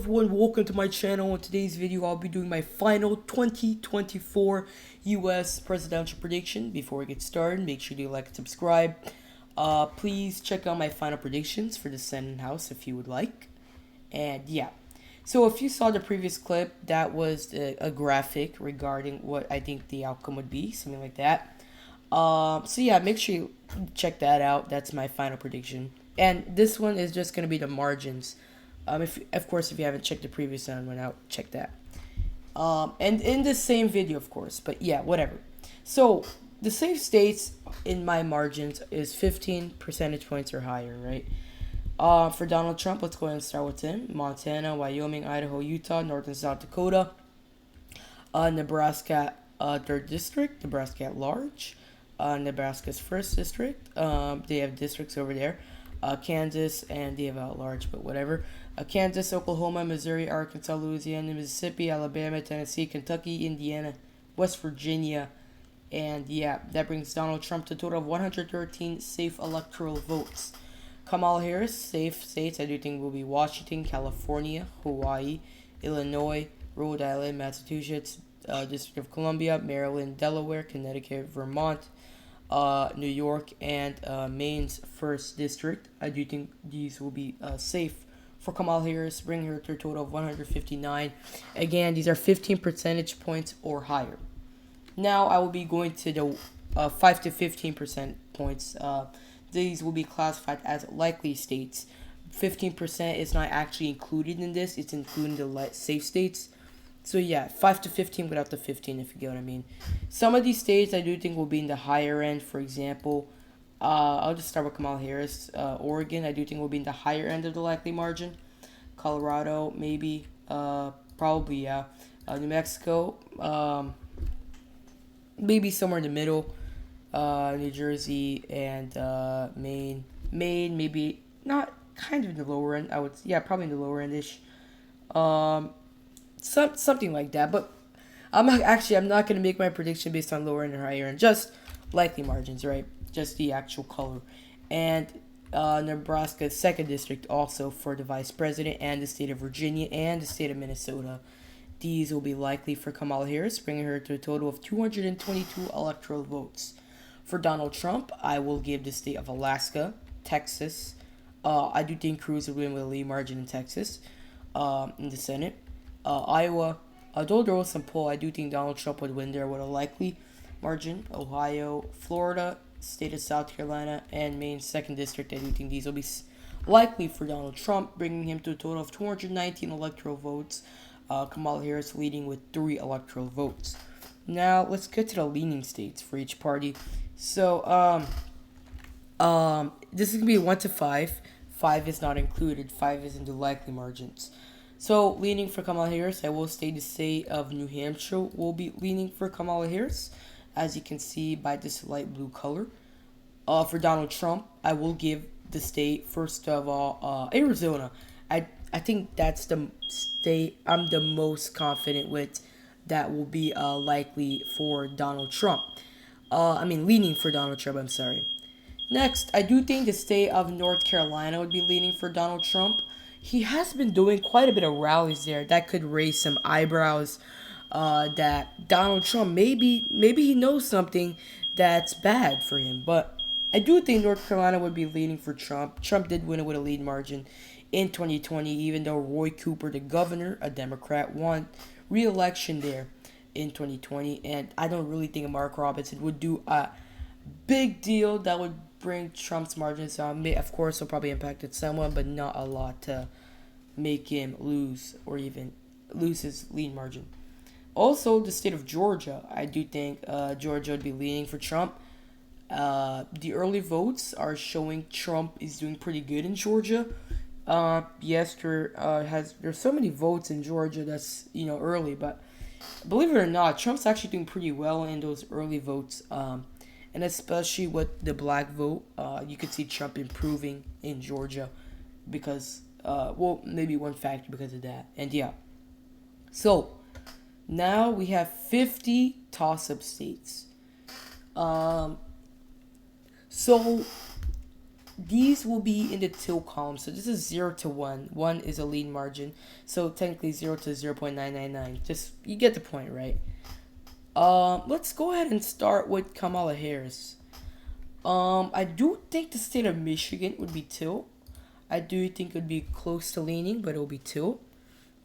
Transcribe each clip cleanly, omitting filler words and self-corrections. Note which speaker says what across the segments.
Speaker 1: everyone, welcome to my channel. In today's video, I'll be doing my final 2024 US presidential prediction. Before we get started, make sure you like and subscribe. Please check out my final predictions for the Senate and House if you would like. And yeah, so if you saw the previous clip, that was a graphic regarding what I think the outcome would be, something like that. So yeah, make sure you check that out. That's my final prediction. And this one is just going to be the margins. If of course, if you haven't checked the previous one out, check that. And in the same video, of course. But yeah, whatever. So the safe states in my margins is 15 percentage points or higher, right? For Donald Trump, let's go ahead and start with him. Montana, Wyoming, Idaho, Utah, North and South Dakota, Nebraska, 3rd District, Nebraska at large, Nebraska's 1st District. They have districts over there. Kansas, and they have at large, but whatever. Kansas, Oklahoma, Missouri, Arkansas, Louisiana, Mississippi, Alabama, Tennessee, Kentucky, Indiana, West Virginia, and yeah, that brings Donald Trump to a total of 113 safe electoral votes. Kamala Harris, safe states, I do think will be Washington, California, Hawaii, Illinois, Rhode Island, Massachusetts, District of Columbia, Maryland, Delaware, Connecticut, Vermont, New York, and Maine's 1st District. I do think these will be safe for Kamala Harris, bringing her to a total of 159. Again, these are 15 percentage points or higher. Now I will be going to the 5 to 15% points. These will be classified as likely states. 15% is not actually included in this. It's including the safe states. So yeah, 5 to 15 without the 15, if you get what I mean. Some of these states I do think will be in the higher end. For example, I'll just start with Kamala Harris. Oregon, I do think will be in the higher end of the likely margin. Colorado, maybe. Probably, yeah. New Mexico, maybe somewhere in the middle. New Jersey and Maine. Maine, maybe not, kind of in the lower end. Probably in the lower end-ish. Something like that, but I'm not going to make my prediction based on lower end or higher end, just likely margins, right? Just the actual color. And Nebraska's 2nd District also for the Vice President, and the state of Virginia and the state of Minnesota. These will be likely for Kamala Harris, bringing her to a total of 222 electoral votes. For Donald Trump, I will give the state of Alaska, Texas. I do think Cruz will win with a lead margin in Texas, in the Senate. Iowa, although there was some poll, I do think Donald Trump would win there with a likely margin. Ohio, Florida, state of South Carolina, and Maine's 2nd District. I do think these will be likely for Donald Trump, bringing him to a total of 219 electoral votes. Kamala Harris leading with 3 electoral votes. Now, let's get to the leaning states for each party. So, this is going to be 1 to 5. 5 is not included. 5 is in the likely margins. So, leaning for Kamala Harris, I will state the state of New Hampshire will be leaning for Kamala Harris, as you can see by this light blue color. For Donald Trump, I will give the state, first of all, Arizona. I think that's the state I'm the most confident with that will be likely for Donald Trump. Leaning for Donald Trump, I'm sorry. Next, I do think the state of North Carolina would be leaning for Donald Trump. He has been doing quite a bit of rallies there that could raise some eyebrows. That Donald Trump, maybe he knows something that's bad for him. But I do think North Carolina would be leaning for Trump. Trump did win it with a lead margin in 2020, even though Roy Cooper, the governor, a Democrat, won re-election there in 2020. And I don't really think Mark Robinson would do a big deal that would bring Trump's margins down. Of course, it'll probably impact it somewhat, but not a lot to make him lose or even lose his lead margin. Also, the state of Georgia, I do think Georgia would be leaning for Trump. The early votes are showing Trump is doing pretty good in Georgia. Yes, there's so many votes in Georgia that's early, but believe it or not, Trump's actually doing pretty well in those early votes. And especially with the black vote, you could see Trump improving in Georgia because, maybe one factor because of that. And yeah. So, now we have 50 toss-up states. So, these will be in the tilt column. So this is 0 to 1. 1 is a lean margin. So technically 0 to 0.999. Just, you get the point, right? Let's go ahead and start with Kamala Harris. I do think the state of Michigan would be tilt. I do think it would be close to leaning, but it will be tilt.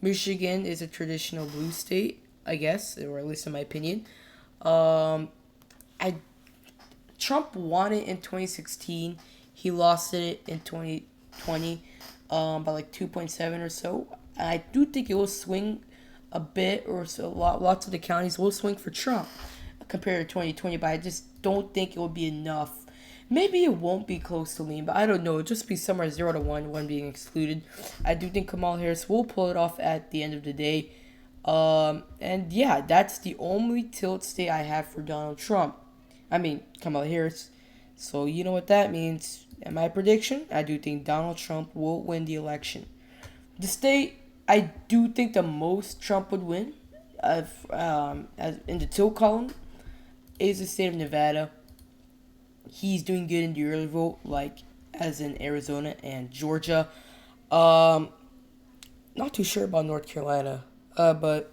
Speaker 1: Michigan is a traditional blue state, I guess, or at least in my opinion. I Trump won it in 2016. He lost it in 2020 by like 2.7 or so. I do think it will swing a bit, or so. Lots of the counties will swing for Trump compared to 2020, but I just don't think it will be enough. Maybe it won't be close to lean, but I don't know. It'll just be somewhere 0 to 1, 1 being excluded. I do think Kamala Harris will pull it off at the end of the day. And yeah, that's the only tilt state I have for Donald Trump. I mean, Kamala Harris. So you know what that means. And my prediction, I do think Donald Trump will win the election. The state I do think the most Trump would win, as in the tilt column, is the state of Nevada. He's doing good in the early vote, like as in Arizona and Georgia. Not too sure about North Carolina, but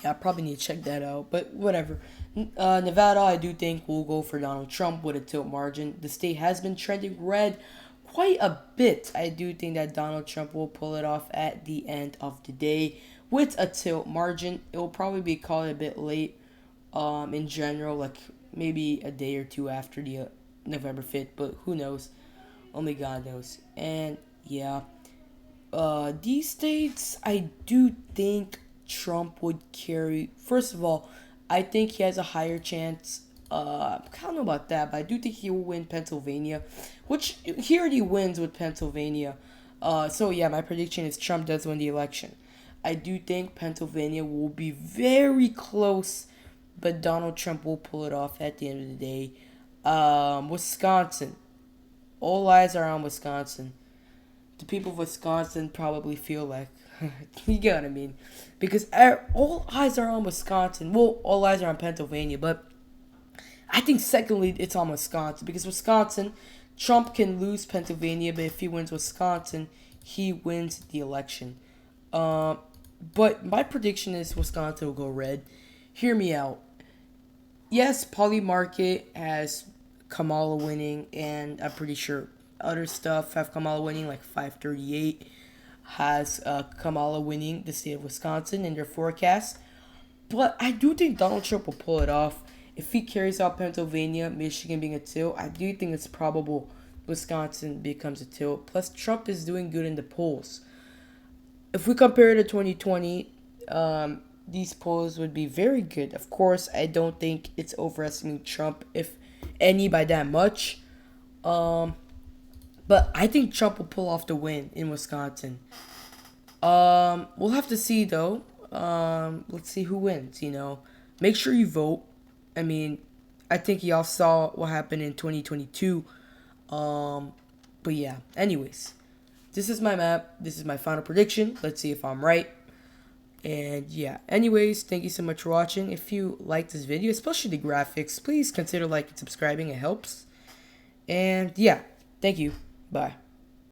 Speaker 1: yeah, I probably need to check that out. But whatever. Nevada, I do think will go for Donald Trump with a tilt margin. The state has been trending red quite a bit. I do think that Donald Trump will pull it off at the end of the day with a tilt margin. It will probably be called a bit late in general, like maybe a day or two after the November 5th, but who knows? Only God knows. And yeah, these states, I do think Trump would carry. First of all, I think he has a higher chance. I don't know about that, but I do think he will win Pennsylvania, which he already wins with Pennsylvania. So yeah, my prediction is Trump does win the election. I do think Pennsylvania will be very close, but Donald Trump will pull it off at the end of the day. Wisconsin. All eyes are on Wisconsin. The people of Wisconsin probably feel like, you get what I mean? Because all eyes are on Wisconsin. Well, all eyes are on Pennsylvania, but I think secondly it's on Wisconsin. Because Wisconsin, Trump can lose Pennsylvania, but if he wins Wisconsin, he wins the election. But my prediction is Wisconsin will go red. Hear me out. Yes, Poly Market has Kamala winning, and I'm pretty sure other stuff have Kamala winning, like 538 has Kamala winning the state of Wisconsin in their forecast. But I do think Donald Trump will pull it off. If he carries out Pennsylvania, Michigan being a tilt, I do think it's probable Wisconsin becomes a tilt. Plus, Trump is doing good in the polls. If we compare it to 2020, these polls would be very good. Of course, I don't think it's overestimating Trump, if any, by that much. But I think Trump will pull off the win in Wisconsin. We'll have to see, though. Let's see who wins, Make sure you vote. I mean, I think y'all saw what happened in 2022. But yeah, anyways. This is my map. This is my final prediction. Let's see if I'm right. And yeah, anyways, thank you so much for watching. If you like this video, especially the graphics, please consider liking and subscribing. It helps. And yeah, thank you. Bye.